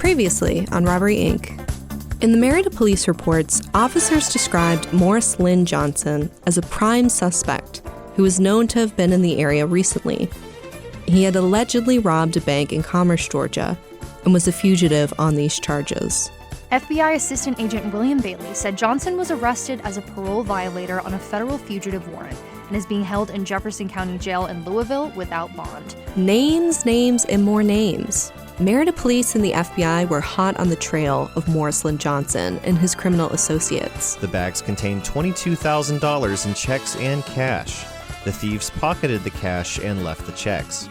Previously on Robbery, Inc. In the Marietta police reports, officers described Morris Lynn Johnson as a prime suspect who was known to have been in the area recently. He had allegedly robbed a bank in Commerce, Georgia, and was a fugitive on these charges. FBI Assistant Agent William Bailey said Johnson was arrested as a parole violator on a federal fugitive warrant and is being held in Jefferson County Jail in Louisville without bond. Names, and more names. Marietta police and the FBI were hot on the trail of Morris Lynn Johnson and his criminal associates. The bags contained $22,000 in checks and cash. The thieves pocketed the cash and left the checks.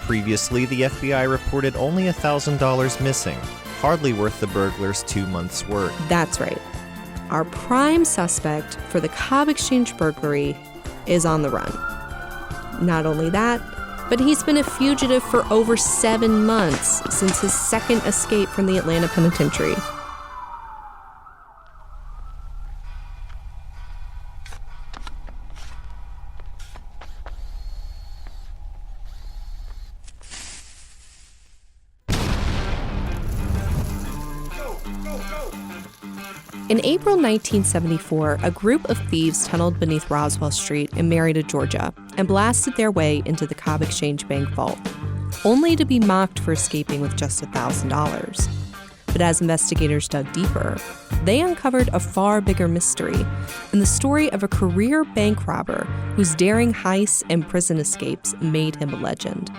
Previously, the FBI reported only $1,000 missing, hardly worth the burglars' 2 months' work. That's right. Our prime suspect for the Cobb Exchange burglary is on the run. Not only that, but he's been a fugitive for over 7 months since his second escape from the Atlanta penitentiary. In April 1974, a group of thieves tunneled beneath Roswell Street in Marietta, Georgia, and blasted their way into the Cobb Exchange Bank vault, only to be mocked for escaping with just $1,000. But as investigators dug deeper, they uncovered a far bigger mystery in the story of a career bank robber whose daring heists and prison escapes made him a legend.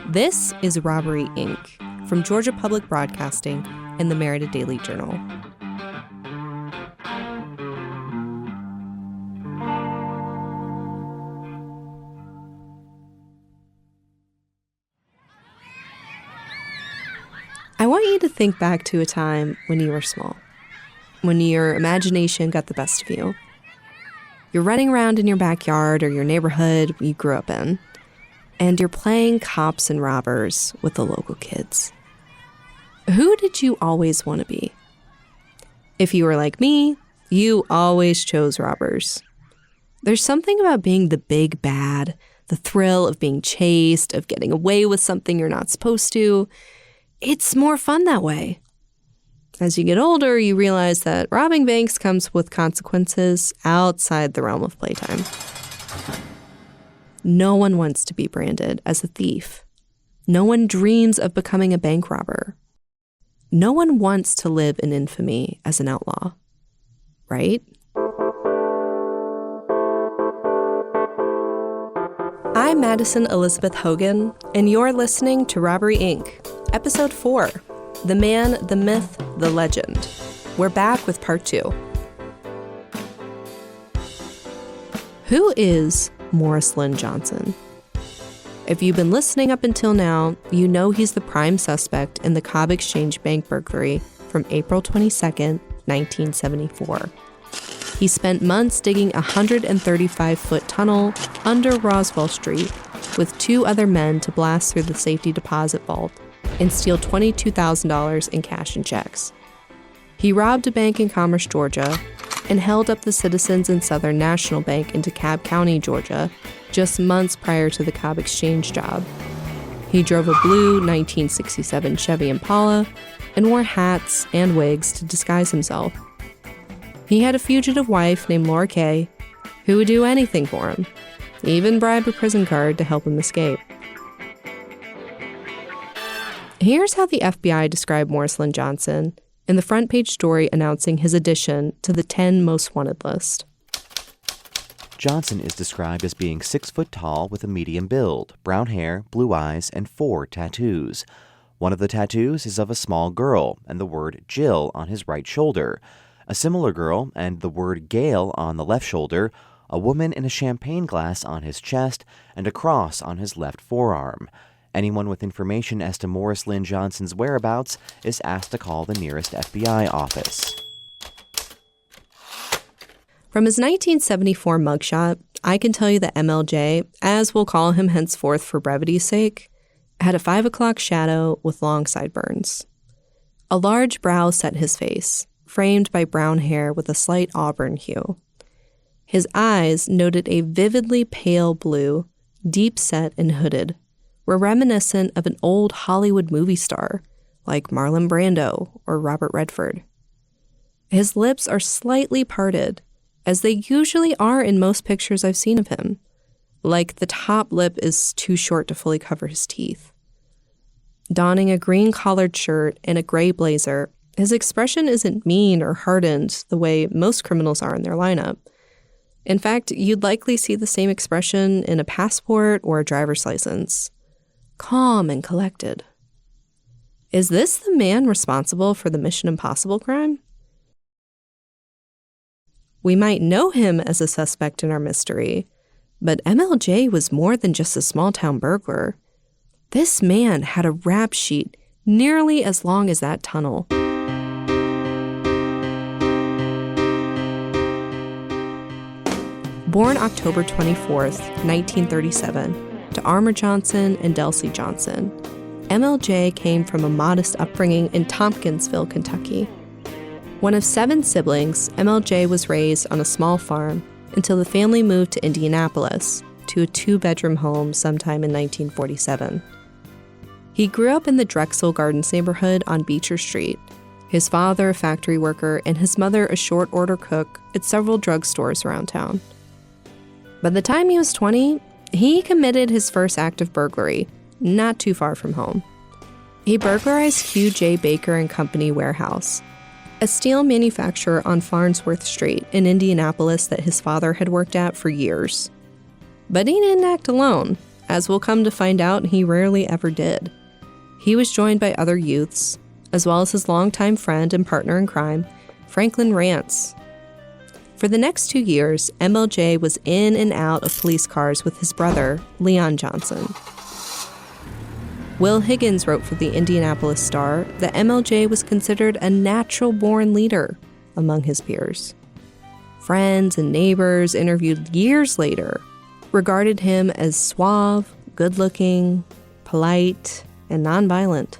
This is Robbery, Inc. from Georgia Public Broadcasting and the Marietta Daily Journal. I want you to think back to a time when you were small, when your imagination got the best of you. You're running around in your backyard or your neighborhood you grew up in, and you're playing cops and robbers with the local kids. Who did you always want to be? If you were like me, you always chose robbers. There's something about being the big bad, the thrill of being chased, of getting away with something you're not supposed to. It's more fun that way. As you get older, you realize that robbing banks comes with consequences outside the realm of playtime. No one wants to be branded as a thief. No one dreams of becoming a bank robber. No one wants to live in infamy as an outlaw, right? I'm Madison Elizabeth Hogan, and you're listening to Robbery, Inc., Episode 4, The Man, the Myth, the Legend. We're back with Part 2. Who is Morris Lynn Johnson? If you've been listening up until now, you know he's the prime suspect in the Cobb Exchange Bank burglary from April 22nd, 1974. He spent months digging a 135-foot tunnel under Roswell Street with 2 other men to blast through the safety deposit vault and steal $22,000 in cash and checks. He robbed a bank in Commerce, Georgia, and held up the Citizens and Southern National Bank in DeKalb County, Georgia, just months prior to the Cobb Exchange job. He drove a blue 1967 Chevy Impala and wore hats and wigs to disguise himself. He had a fugitive wife named Laura Kay, who would do anything for him, even bribe a prison guard to help him escape. Here's how the FBI described Morris Lynn Johnson in the front page story announcing his addition to the 10 most wanted list. Johnson is described as being 6 foot tall with a medium build, brown hair, blue eyes, and 4 tattoos. One of the tattoos is of a small girl and the word Jill on his right shoulder. A similar girl and the word Gail on the left shoulder, a woman in a champagne glass on his chest, and a cross on his left forearm. Anyone with information as to Morris Lynn Johnson's whereabouts is asked to call the nearest FBI office. From his 1974 mugshot, I can tell you that MLJ, as we'll call him henceforth for brevity's sake, had a 5 o'clock shadow with long sideburns. A large brow set his face, framed by brown hair with a slight auburn hue. His eyes, noted a vividly pale blue, deep set and hooded, were reminiscent of an old Hollywood movie star, like Marlon Brando or Robert Redford. His lips are slightly parted, as they usually are in most pictures I've seen of him. Like the top lip is too short to fully cover his teeth. Donning a green collared shirt and a gray blazer, his expression isn't mean or hardened the way most criminals are in their lineup. In fact, you'd likely see the same expression in a passport or a driver's license. Calm and collected. Is this the man responsible for the Mission Impossible crime? We might know him as a suspect in our mystery, but MLJ was more than just a small-town burglar. This man had a rap sheet nearly as long as that tunnel. Born October 24th, 1937, to Armour Johnson and Delcy Johnson, MLJ came from a modest upbringing in Tompkinsville, Kentucky. One of 7 siblings, MLJ was raised on a small farm until the family moved to Indianapolis, to a 2-bedroom home sometime in 1947. He grew up in the Drexel Gardens neighborhood on Beecher Street, his father a factory worker and his mother a short-order cook at several drugstores around town. By the time he was 20, he committed his first act of burglary, not too far from home. He burglarized Hugh J. Baker and Company warehouse, a steel manufacturer on Farnsworth Street in Indianapolis that his father had worked at for years. But he didn't act alone, as we'll come to find out he rarely ever did. He was joined by other youths, as well as his longtime friend and partner in crime, Franklin Rance. For the next 2 years, MLJ was in and out of police cars with his brother, Leon Johnson. Will Higgins wrote for the Indianapolis Star that MLJ was considered a natural-born leader among his peers. Friends and neighbors interviewed years later regarded him as suave, good-looking, polite, and nonviolent.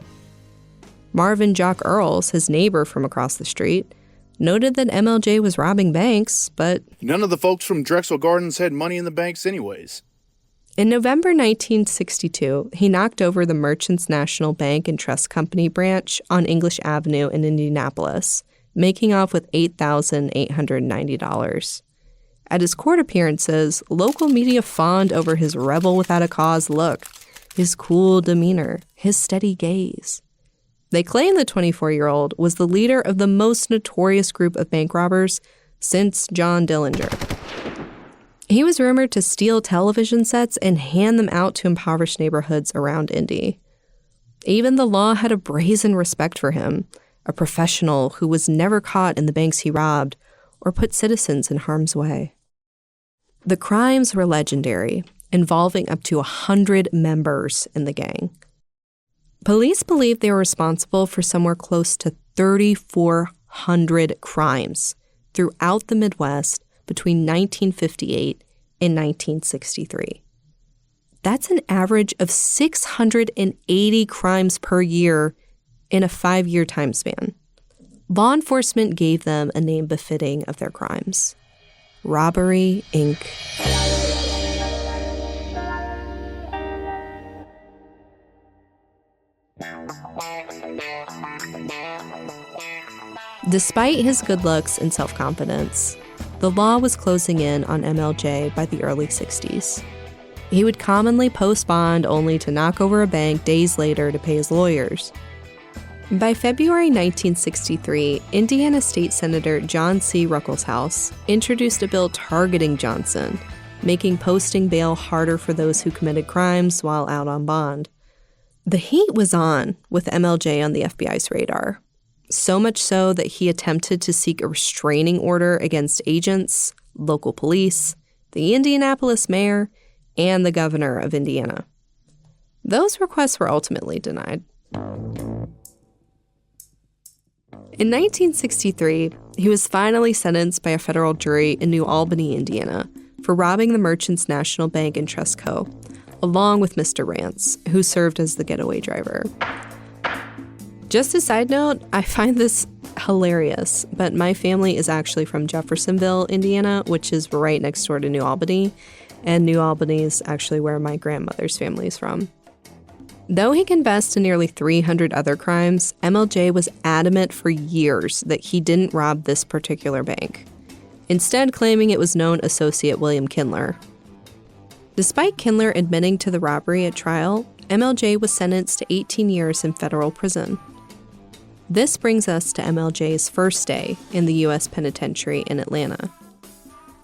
Marvin Jock Earls, his neighbor from across the street, noted that MLJ was robbing banks, but none of the folks from Drexel Gardens had money in the banks anyways. In November 1962, he knocked over the Merchants National Bank and Trust Company branch on English Avenue in Indianapolis, making off with $8,890. At his court appearances, local media fawned over his rebel-without-a-cause look, his cool demeanor, his steady gaze. They claim the 24-year-old was the leader of the most notorious group of bank robbers since John Dillinger. He was rumored to steal television sets and hand them out to impoverished neighborhoods around Indy. Even the law had a brazen respect for him, a professional who was never caught in the banks he robbed or put citizens in harm's way. The crimes were legendary, involving up to 100 members in the gang. Police believe they were responsible for somewhere close to 3,400 crimes throughout the Midwest between 1958 and 1963. That's an average of 680 crimes per year in a 5-year time span. Law enforcement gave them a name befitting of their crimes: Robbery, Inc. Despite his good looks and self-confidence, the law was closing in on MLJ by the early 60s. He would commonly post bond only to knock over a bank days later to pay his lawyers. By February 1963, Indiana State Senator John C. Ruckelshaus introduced a bill targeting Johnson, making posting bail harder for those who committed crimes while out on bond. The heat was on with MLJ on the FBI's radar. So much so that he attempted to seek a restraining order against agents, local police, the Indianapolis mayor, and the governor of Indiana. Those requests were ultimately denied. In 1963, he was finally sentenced by a federal jury in New Albany, Indiana, for robbing the Merchants National Bank and Trust Co., along with Mr. Rance, who served as the getaway driver. Just a side note, I find this hilarious, but my family is actually from Jeffersonville, Indiana, which is right next door to New Albany, and New Albany is actually where my grandmother's family is from. Though he confessed to nearly 300 other crimes, MLJ was adamant for years that he didn't rob this particular bank, instead claiming it was known associate William Kindler. Despite Kindler admitting to the robbery at trial, MLJ was sentenced to 18 years in federal prison. This brings us to MLJ's first day in the U.S. penitentiary in Atlanta.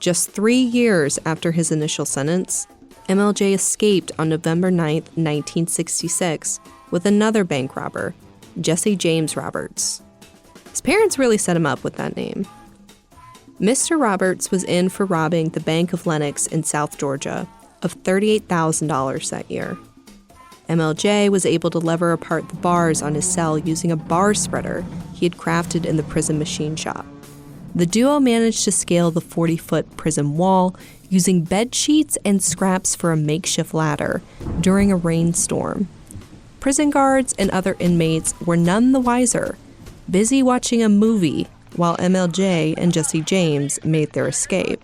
Just 3 years after his initial sentence, MLJ escaped on November 9, 1966, with another bank robber, Jesse James Roberts. His parents really set him up with that name. Mr. Roberts was in for robbing the Bank of Lenox in South Georgia of $38,000 that year. MLJ was able to lever apart the bars on his cell using a bar spreader he had crafted in the prison machine shop. The duo managed to scale the 40-foot prison wall using bed sheets and scraps for a makeshift ladder during a rainstorm. Prison guards and other inmates were none the wiser, busy watching a movie while MLJ and Jesse James made their escape.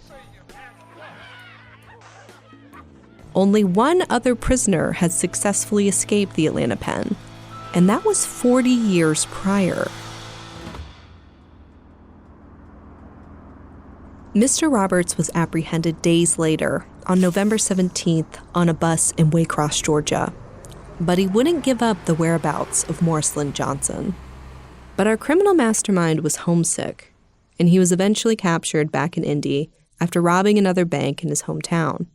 Only one other prisoner had successfully escaped the Atlanta pen, and that was 40 years prior. Mr. Roberts was apprehended days later, on November 17th, on a bus in Waycross, Georgia. But he wouldn't give up the whereabouts of Morris Lynn Johnson. But our criminal mastermind was homesick, and he was eventually captured back in Indy after robbing another bank in his hometown.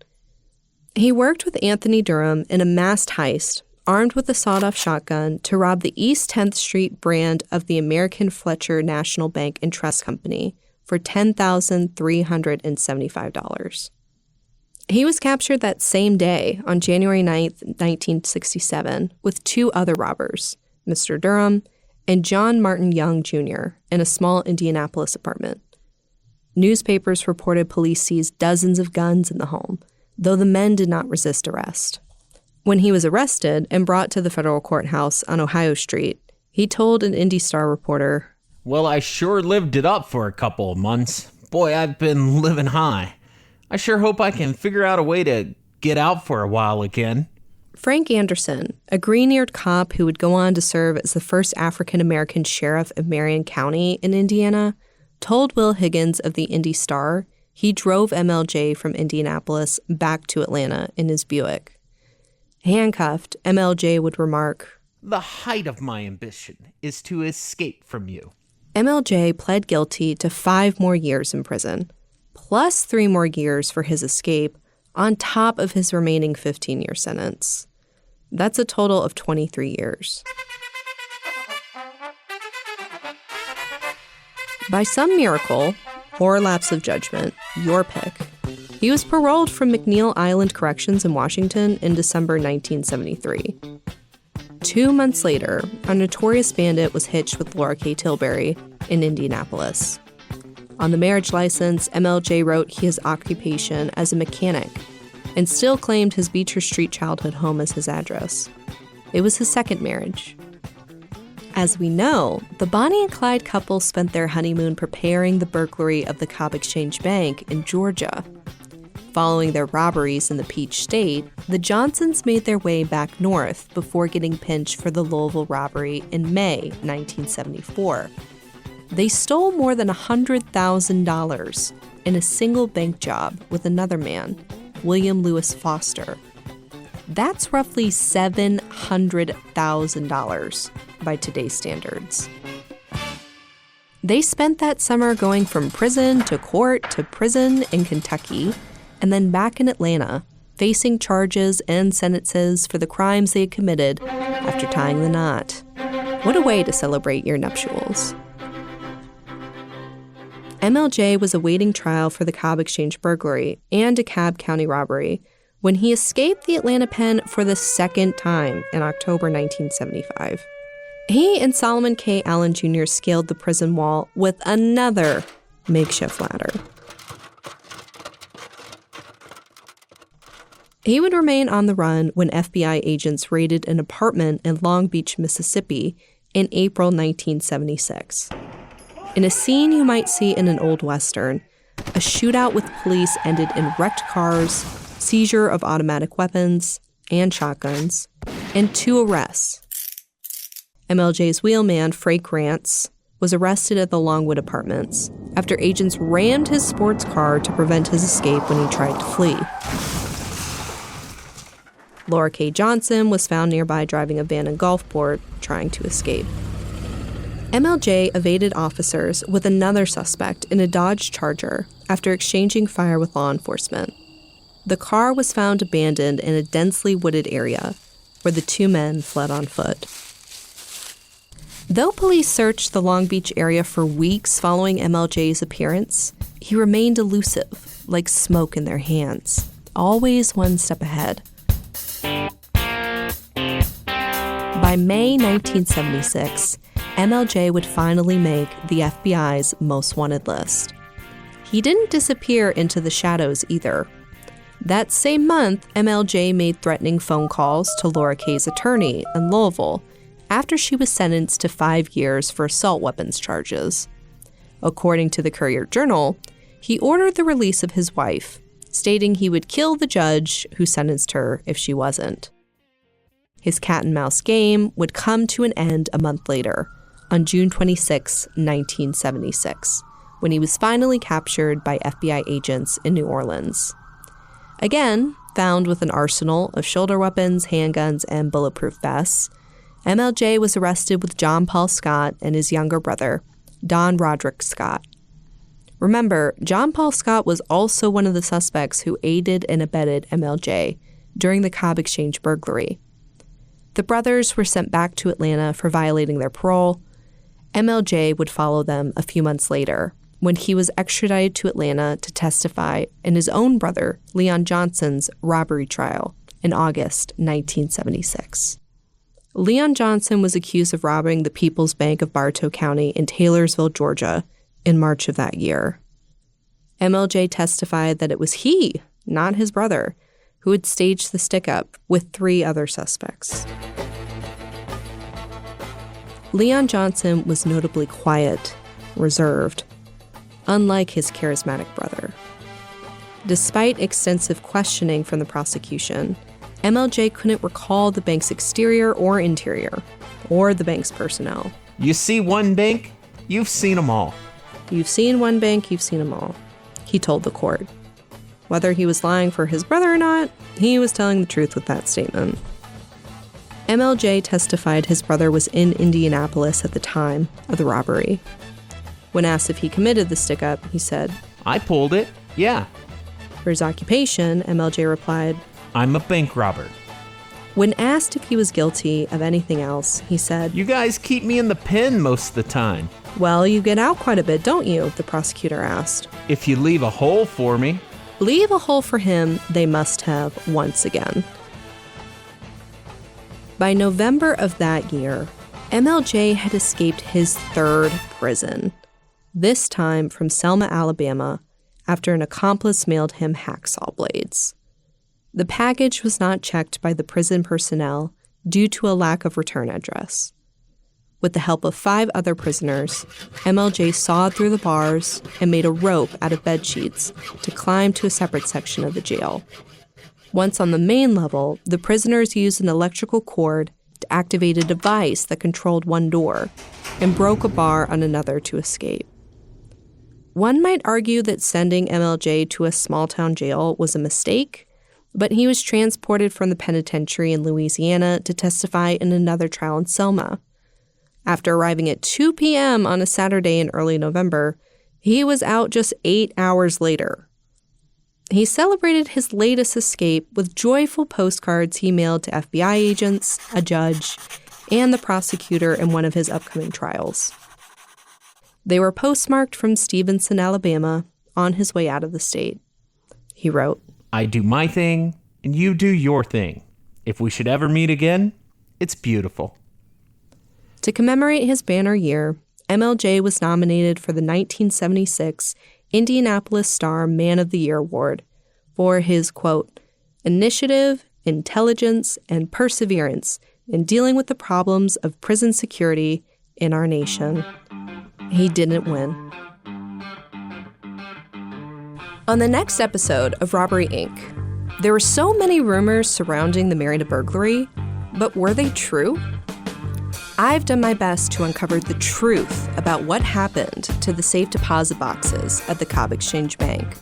He worked with Anthony Durham in a masked heist, armed with a sawed-off shotgun, to rob the East 10th Street brand of the American Fletcher National Bank and Trust Company for $10,375. He was captured that same day, on January 9th, 1967, with two other robbers, Mr. Durham and John Martin Young, Jr., in a small Indianapolis apartment. Newspapers reported police seized dozens of guns in the home, though the men did not resist arrest. When he was arrested and brought to the federal courthouse on Ohio Street, he told an Indy Star reporter, "Well, I sure lived it up for a couple of months. Boy, I've been living high. I sure hope I can figure out a way to get out for a while again." Frank Anderson, a green-eared cop who would go on to serve as the first African-American sheriff of Marion County in Indiana, told Will Higgins of the Indy Star he drove MLJ from Indianapolis back to Atlanta in his Buick. Handcuffed, MLJ would remark, "The height of my ambition is to escape from you." MLJ pled guilty to 5 more years in prison, plus 3 more years for his escape, on top of his remaining 15-year sentence. That's a total of 23 years. By some miracle, or lapse of judgment, your pick, he was paroled from McNeil Island Corrections in Washington in December 1973. 2 months later, a notorious bandit was hitched with Laura K. Tilbury in Indianapolis. On the marriage license, MLJ wrote his occupation as a mechanic and still claimed his Beecher Street childhood home as his address. It was his second marriage. As we know, the Bonnie and Clyde couple spent their honeymoon preparing the burglary of the Cobb Exchange Bank in Georgia. Following their robberies in the Peach State, the Johnsons made their way back north before getting pinched for the Louisville robbery in May 1974. They stole more than $100,000 in a single bank job with another man, William Lewis Foster. That's roughly $700,000 by today's standards. They spent that summer going from prison to court to prison in Kentucky, and then back in Atlanta, facing charges and sentences for the crimes they had committed after tying the knot. What a way to celebrate your nuptials. MLJ was awaiting trial for the Cobb Exchange burglary and DeKalb County robbery when he escaped the Atlanta pen for the second time in October 1975. He and Solomon K. Allen Jr. scaled the prison wall with another makeshift ladder. He would remain on the run when FBI agents raided an apartment in Long Beach, Mississippi in April 1976. In a scene you might see in an old Western, a shootout with police ended in wrecked cars, seizure of automatic weapons and shotguns, and 2 arrests. MLJ's wheelman, Frank Grants, was arrested at the Longwood Apartments after agents rammed his sports car to prevent his escape when he tried to flee. Laura K. Johnson was found nearby driving a van in Gulfport, trying to escape. MLJ evaded officers with another suspect in a Dodge Charger after exchanging fire with law enforcement. The car was found abandoned in a densely wooded area where the 2 men fled on foot. Though police searched the Long Beach area for weeks following MLJ's appearance, he remained elusive, like smoke in their hands, always one step ahead. By May 1976, MLJ would finally make the FBI's most wanted list. He didn't disappear into the shadows either. That same month, MLJ made threatening phone calls to Laura Kay's attorney in Louisville after she was sentenced to 5 years for assault weapons charges. According to the Courier-Journal, he ordered the release of his wife, stating he would kill the judge who sentenced her if she wasn't. His cat-and-mouse game would come to an end a month later, on June 26, 1976, when he was finally captured by FBI agents in New Orleans. Again, found with an arsenal of shoulder weapons, handguns, and bulletproof vests, MLJ was arrested with John Paul Scott and his younger brother, Don Roderick Scott. Remember, John Paul Scott was also one of the suspects who aided and abetted MLJ during the Cobb Exchange burglary. The brothers were sent back to Atlanta for violating their parole. MLJ would follow them a few months later, when he was extradited to Atlanta to testify in his own brother, Leon Johnson's robbery trial in August 1976. Leon Johnson was accused of robbing the People's Bank of Bartow County in Taylorsville, Georgia, in March of that year. MLJ testified that it was he, not his brother, who had staged the stick-up with 3 other suspects. Leon Johnson was notably quiet, reserved, unlike his charismatic brother. Despite extensive questioning from the prosecution, MLJ couldn't recall the bank's exterior or interior, or the bank's personnel. You see one bank, you've seen them all. You've seen one bank, you've seen them all, he told the court. Whether he was lying for his brother or not, he was telling the truth with that statement. MLJ testified his brother was in Indianapolis at the time of the robbery. When asked if he committed the stick-up, he said, I pulled it, yeah. For his occupation, MLJ replied, I'm a bank robber. When asked if he was guilty of anything else, he said, You guys keep me in the pen most of the time. Well, you get out quite a bit, don't you? The prosecutor asked. If you leave a hole for me. Leave a hole for him, they must have once again. By November of that year, MLJ had escaped his 3rd prison, this time from Selma, Alabama, after an accomplice mailed him hacksaw blades. The package was not checked by the prison personnel due to a lack of return address. With the help of 5 other prisoners, MLJ sawed through the bars and made a rope out of bed sheets to climb to a separate section of the jail. Once on the main level, the prisoners used an electrical cord to activate a device that controlled one door and broke a bar on another to escape. One might argue that sending MLJ to a small-town jail was a mistake, but he was transported from the penitentiary in Louisiana to testify in another trial in Selma. After arriving at 2 p.m. on a Saturday in early November, he was out just 8 hours later. He celebrated his latest escape with joyful postcards he mailed to FBI agents, a judge, and the prosecutor in one of his upcoming trials. They were postmarked from Stevenson, Alabama, on his way out of the state. He wrote, I do my thing, and you do your thing. If we should ever meet again, it's beautiful. To commemorate his banner year, MLJ was nominated for the 1976 Indianapolis Star Man of the Year Award for his, quote, initiative, intelligence, and perseverance in dealing with the problems of prison security in our nation. He didn't win. On the next episode of Robbery, Inc., there were so many rumors surrounding the Marietta burglary, But were they true? I've done my best to uncover the truth about what happened to the safe deposit boxes at the Cobb Exchange Bank.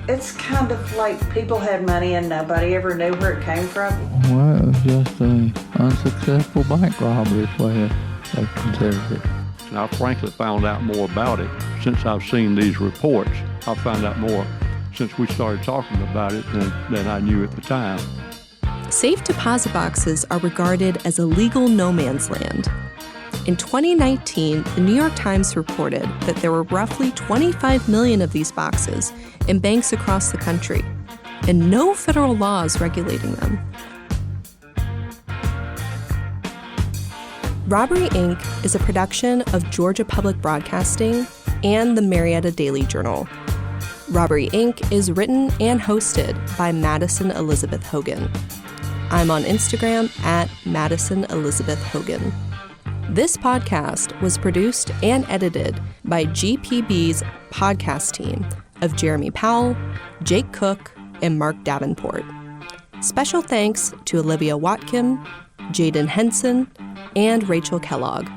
It's kind of like people had money and nobody ever knew where it came from. Well, it was just an unsuccessful bank robbery is the way they considered it. And I frankly found out more about it since I've seen these reports. I found out more since we started talking about it than I knew at the time. Safe deposit boxes are regarded as a legal no man's land. In 2019, the New York Times reported that there were roughly 25 million of these boxes in banks across the country, and no federal laws regulating them. Robbery, Inc. is a production of Georgia Public Broadcasting and the Marietta Daily Journal. Robbery, Inc. is written and hosted by Madison Elizabeth Hogan. I'm on Instagram at Madison Elizabeth Hogan. This podcast was produced and edited by GPB's podcast team of Jeremy Powell, Jake Cook, and Mark Davenport. Special thanks to Olivia Watkin, Jaden Henson, and Rachel Kellogg.